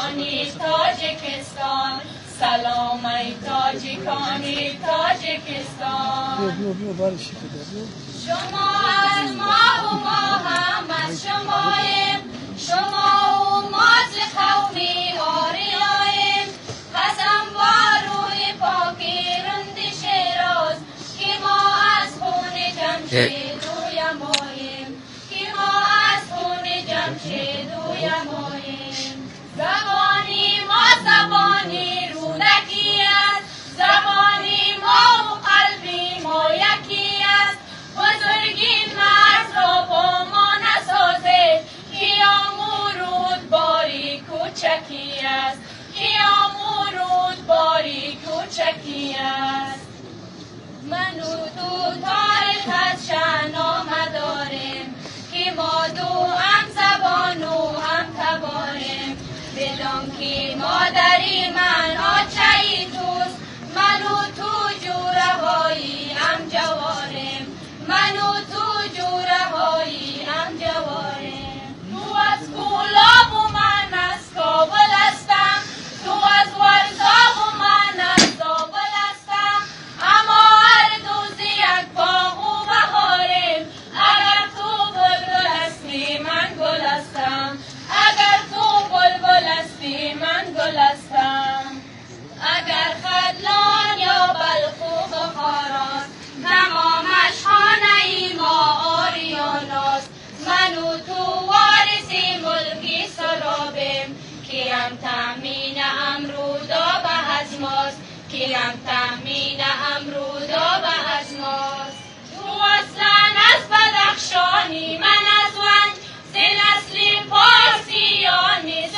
تاجکانی تاجکستان، سلام ای تاجکانی تاجکستان. شما از ما و ما هم از شماییم، شما و ما ز قومی آریاییم. قسم با روی پاکی رند شیراز که ما از خون جمشید رویماییم، که ما از خون جمشید رویماییم. زبانی ما زبانی رودکی است، زبانی ما و قلبی ما یکی است. بزرگی مرز را با ما نسازید که آمورود باری کوچکی است، که آمورود باری کوچکی است. من و تو تاریخ از شاهنامه داریم که ما دو هم زبان و هم تباریم. بدان که مادری من آچه توست، من و تو جورهایی هم جواریم، من و تو جورهایی هم جواریم. تو از گلاب و من از کابل هستم، تو از ورزا و من از زابل هستم. اما هر دو ز یک باغ و بهاریم. اگر تو بلبل هستی من گل هستم، اگر تو بلبل هستی من گل هستم. اگر خدلان یا بلخ و بخاراست، تمامش خانه ما آریاناست. من و تو وارثی ملکی سرابیم، کیم تأمین امرودا به از ماست، کیم تأمین امرودا به از ماست. تو اصلا از بدخشانی من از ونج، ز نسل پارسیانی